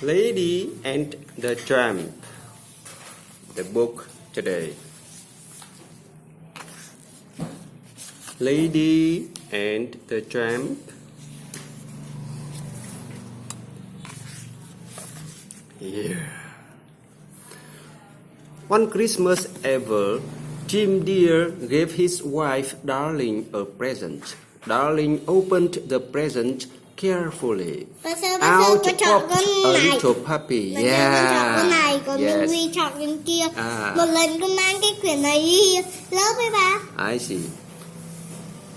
Lady and the Tramp, the book today. Lady and the Tramp. Yeah. One Christmas ever, Jim Dear gave his wife Darling a present. Darling opened the present carefully. Out popped a little puppy. Yeah. Yes. I see.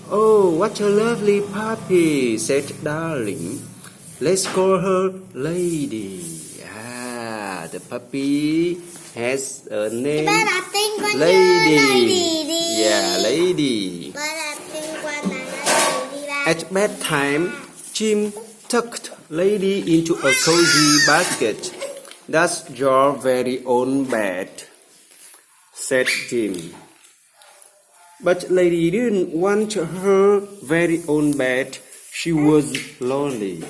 Oh, what a lovely puppy, said Darling. Let's call her Lady. Ah, the puppy has a name. Lady. Yeah, Lady. At bedtime, Jim tucked Lady into a cozy basket. That's your very own bed, said Jim. But Lady didn't want her very own bed. She was lonely.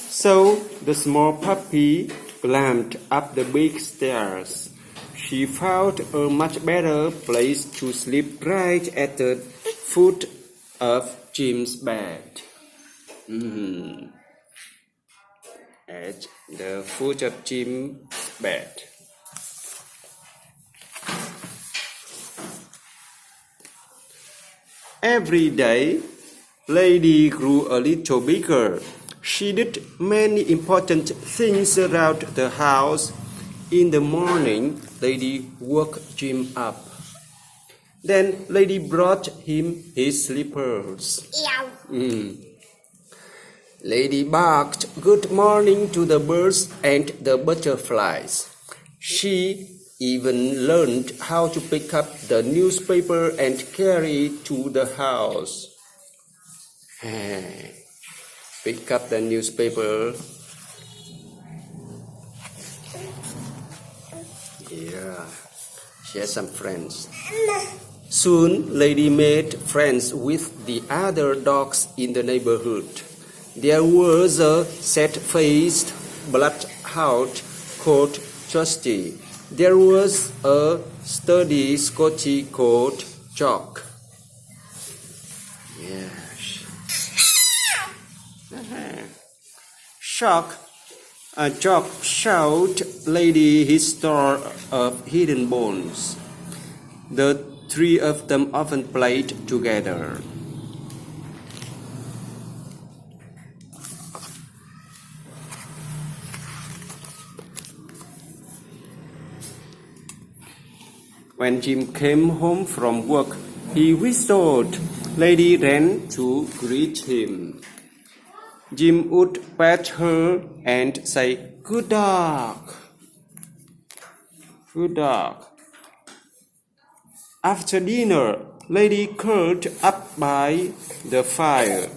So the small puppy climbed up the big stairs. She found a much better place to sleep right at the foot of Jim's bed. At the foot of Jim's bed. Every day, Lady grew a little bigger. She did many important things around the house. In the morning, Lady woke Jim up. Then Lady brought him his slippers. Lady barked good morning to the birds and the butterflies. She even learned how to pick up the newspaper and carry it to the house. Pick up the newspaper. Yeah, she has some friends. Soon, Lady made friends with the other dogs in the neighborhood. There was a sad-faced bloodhound called Trusty. There was a sturdy Scottie called Jock. Yes. Jock showed Lady his store of hidden bones. The three of them often played together. When Jim came home from work, he whistled. Lady ran to greet him. Jim would pat her and say, "Good dog. Good dog." After dinner, Lady curled up by the fire.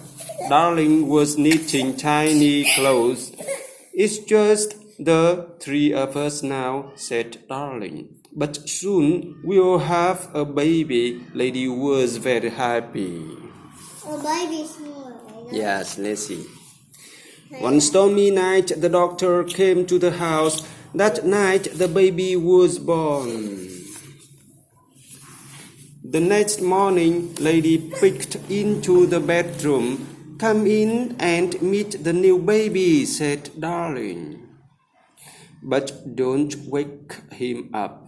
Darling was knitting tiny clothes. "It's just the three of us now," said Darling. "But soon we'll have a baby." Lady was very happy. A baby small. Yes, let's see. One stormy night, the doctor came to the house. That night, the baby was born. The next morning, Lady peeked into the bedroom. "Come in and meet the new baby," said Darling. "But don't wake him up."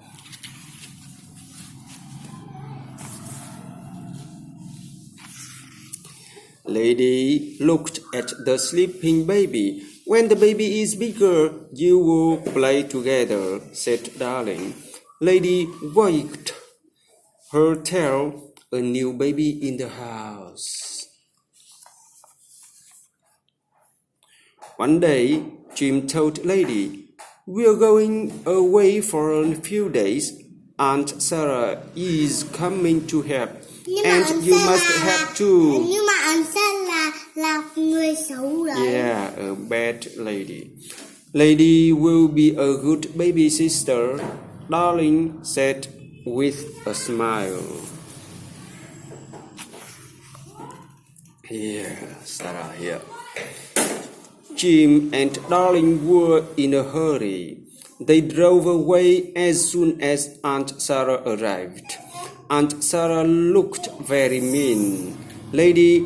Lady looked at the sleeping baby. "When the baby is bigger, you will play together," said Darling. Lady wagged her tail. A new baby in the house. One day, Jim told Lady, "We're going away for a few days. Aunt Sarah is coming to help. And you must help too." Nhưng mà anh Sarah là người xấu đấy. Yeah, a bad lady. "Lady will be a good baby sister," Darling said with a smile. Here, Sarah, here. Jim and Darling were in a hurry. They drove away as soon as Aunt Sarah arrived. Aunt Sarah looked very mean. Lady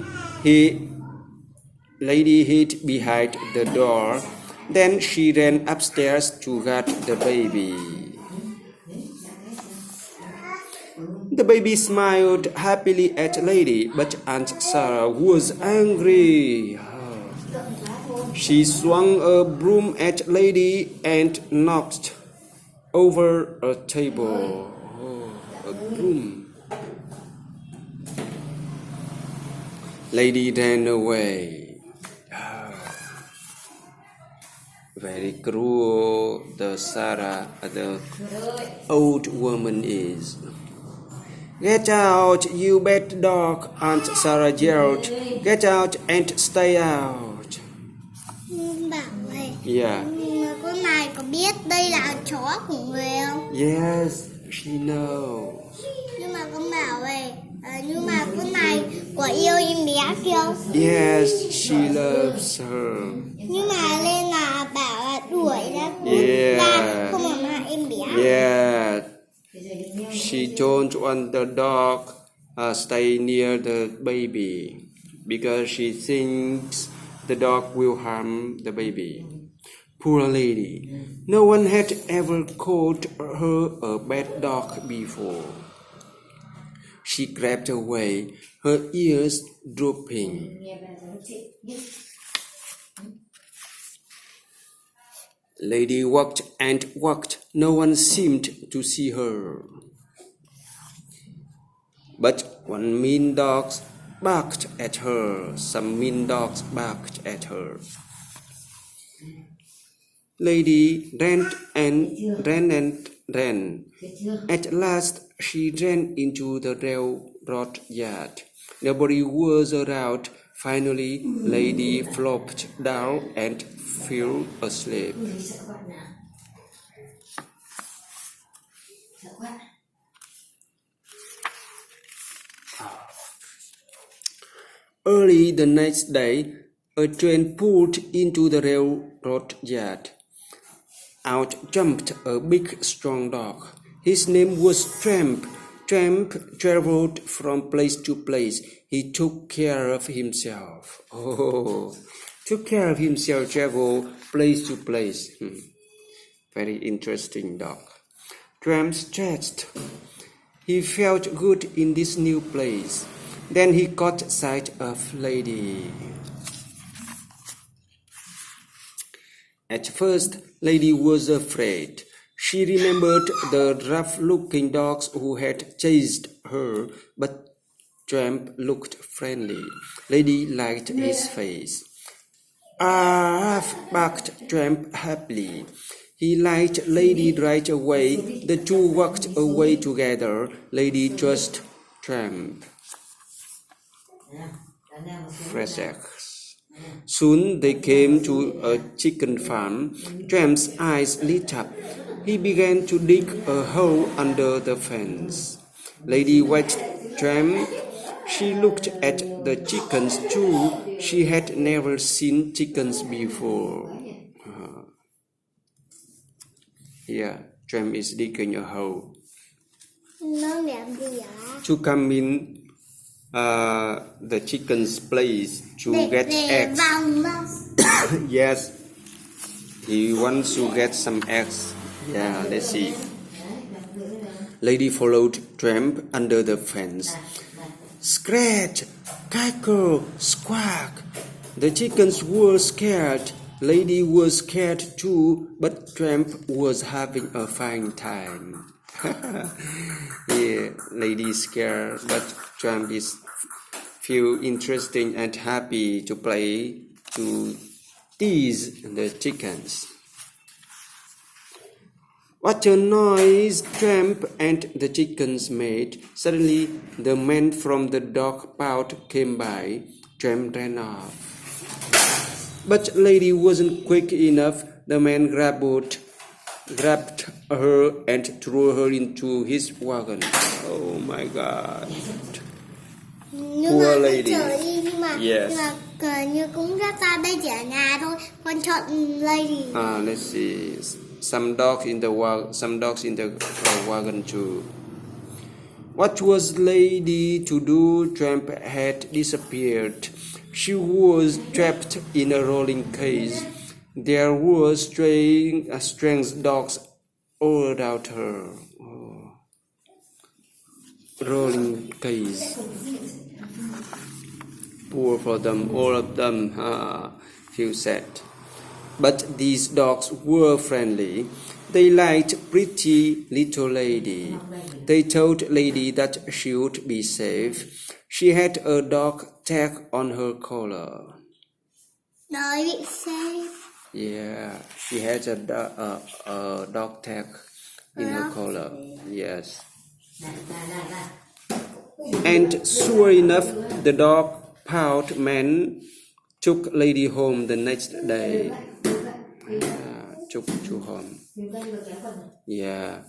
hid behind the door. Then she ran upstairs to get the baby. The baby smiled happily at Lady, but Aunt Sarah was angry. She swung a broom at Lady and knocked over a table. A broom. Lady ran away. Very cruel the old woman is. Get out, you bad dog, Aunt Sarah yelled. Get out and stay out. Bảo ơi, Yeah. nhưng mà con này có biết đây là chó của người không? Yes, she knows. Nhưng mà con bảo ơi, nhưng mà con này có yêu em bé không? Yes, she loves her. Nhưng mà lên là bảo là đuổi ra Yeah. ra không mà骂em bé. Yeah. She don't want the dog stay near the baby because she thinks the dog will harm the baby. Poor lady. No one had ever called her a bad dog before. She crept away, her ears drooping. Lady walked and walked. No one seemed to see her. But one mean dog barked at her. Some mean dogs barked at her. Lady ran and ran. At last, she ran into the railroad yard. Nobody was around. Finally, Lady flopped down and fell asleep. Early the next day, a train pulled into the railroad yard. Out jumped a big, strong dog. His name was Tramp. Tramp traveled from place to place. He took care of himself. Took care of himself, travel place to place. Very interesting dog. Tramp stretched. He felt good in this new place. Then he caught sight of Lady. At first, Lady was afraid. She remembered the rough-looking dogs who had chased her, but Tramp looked friendly. Lady liked his face. "Arf!" barked Tramp happily. He liked Lady right away. The two walked away together. Lady trusted Tramp. Fresh eggs. Soon they came to a chicken farm. Tramp's eyes lit up. He began to dig a hole under the fence. Lady watched Tramp. She looked at the chickens too. She had never seen chickens before. Here, Tramp is digging a hole. Nó làm gì ạ? To come in the chicken's place to get eggs. Yes, he wants to get some eggs. Yeah, let's see. Lady followed Tramp under the fence. Scratch, cackle, squawk. The chickens were scared. Lady was scared too, but Tramp was having a fine time. Yeah, Lady is scared, but Tramp is feel interesting and happy to play, to tease the chickens. What a noise Tramp and the chickens made. Suddenly, the man from the dog pound came by. Tramp ran off. But Lady wasn't quick enough. The man grabbed her and threw her into his wagon. Oh my God. Nhưng Poor mà lady. trời đi, nhưng mà Yes. nhưng mà như cũng rất ta đây chỉ ở nhà thôi. Con chọn lady. Let's see. Some dogs in the wagon too. What was Lady to do? Tramp had disappeared. She was trapped in a rolling cage. There were strange dogs all about her. Rolling cage. Poor for them, all of them, feel sad. But these dogs were friendly. They liked pretty little Lady. They told Lady that she would be safe. She had a dog tag on her collar. Đợi bị safe. Yeah, she had a dog tag in her collar. Yes. And sure enough, the dog Proud man took Lady home the next day. Took to home. Yeah.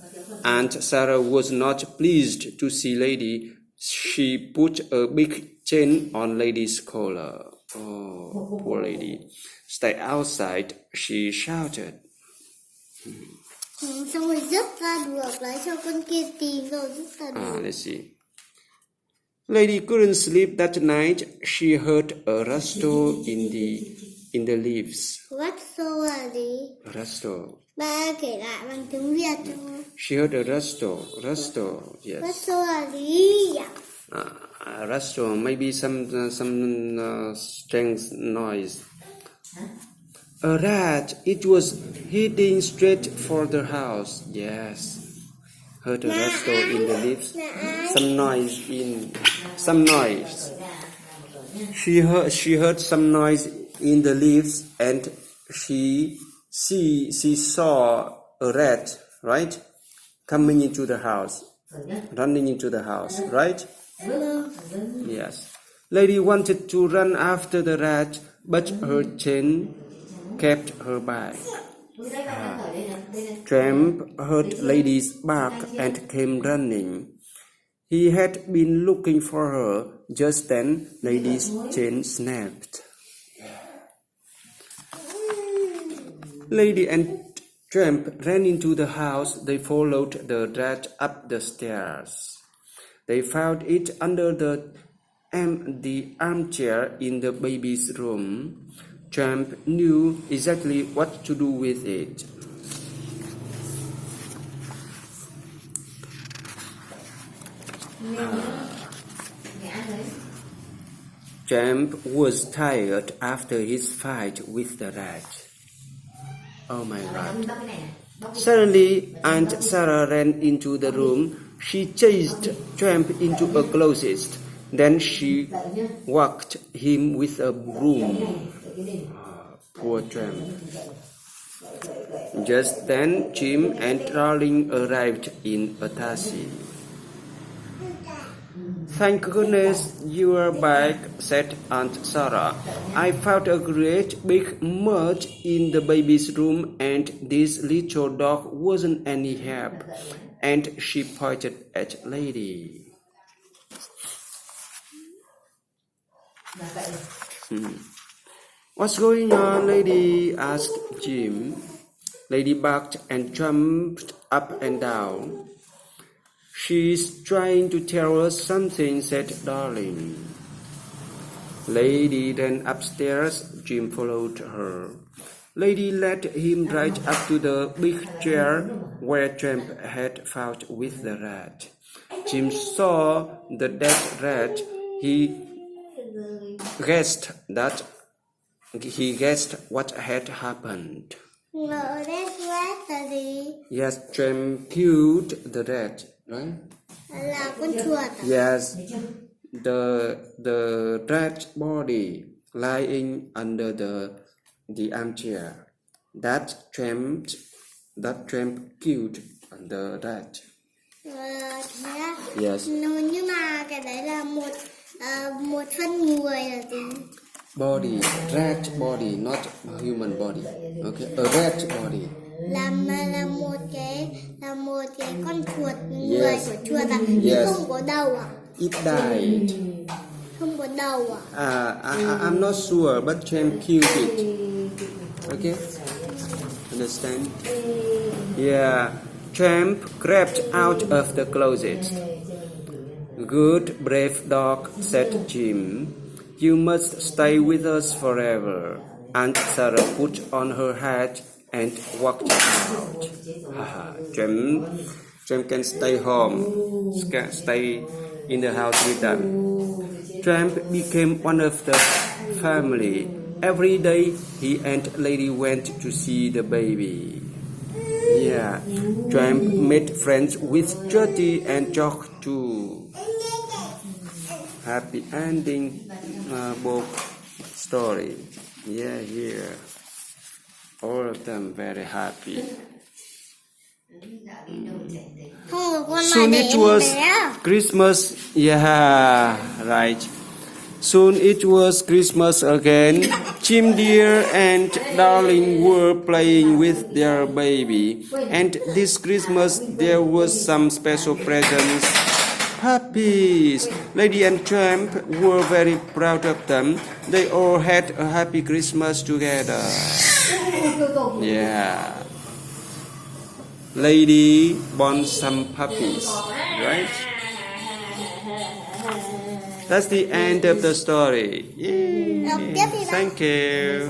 Aunt Sarah was not pleased to see Lady. She put a big chain on Lady's collar. Oh, poor Lady. Stay outside, she shouted. Xong rồi rứt ra được, lấy cho con kia tìm rồi rứt ra được. Let's see. Lady couldn't sleep that night. She heard a rustle in the leaves. Rustle là gì? Rustle. Ba kể lại bằng tiếng Việt cho. She heard a rustle. Yes. Rustle là gì? Rustle, maybe some strange noise. A rat. It was heading straight for the house. Yes. Heard a rustle in the leaves. Some noise. She heard some noise in the leaves, and she saw a rat, right? Coming into the house. Running into the house, right? Yes. Lady wanted to run after the rat, but her chain kept her back. Tramp heard Lady's bark and came running. He had been looking for her. Just then, Lady's chain snapped. Lady and Tramp ran into the house. They followed the rat up the stairs. They found it under the armchair in the baby's room. Tramp knew exactly what to do with it. Tramp was tired after his fight with the rat. Oh my God. Suddenly, Aunt Sarah ran into the room. She chased Tramp into a closet. Then she whacked him with a broom. Poor Tramp. Just then, Jim and Darling arrived in a taxi. Thank goodness you are back, said Aunt Sarah. I found a great big mud in the baby's room, and this little dog wasn't any help. And she pointed at Lady. What's going on, Lady? Asked Jim. Lady barked and jumped up and down. She's trying to tell us something, said Darling. Lady ran upstairs. Jim followed her. Lady led him right up to the big chair where Tramp had fought with the rat. Jim saw the dead rat. He guessed what had happened. Yes, Tramp killed the rat, right? Yes, the rat body lying under the armchair. That Tramp killed the rat. Yes. Nhưng mà cái đấy là một phân người là gì? Body, rat body, not human body. Okay, a rat body. Là một cái con chuột, người của chuột à? Nhưng không có đầu à? It died. Không có đầu à? I'm not sure, but Champ killed it. Okay? Understand? Yeah. Champ crept out of the closet. Good, brave dog, said Jim. You must stay with us forever. Aunt Sarah put on her hat and walked out. Champ can stay home, stay in the house with them. Champ became one of the family. Every day he and Lady went to see the baby. Yeah, Champ made friends with Jyoti and Jock too. Happy ending book story. Yeah, here. All of them very happy. Không có con Soon này it để was em bé. Christmas. Yeah, right. Soon it was Christmas again. Jim Dear and Darling were playing with their baby. And this Christmas there was some special presents. Puppies. Lady and Champ were very proud of them. They all had a happy Christmas together. Yeah. Lady born some puppies, right? That's the end of the story. Yay. Đọc tiếp đi ba. Thank you.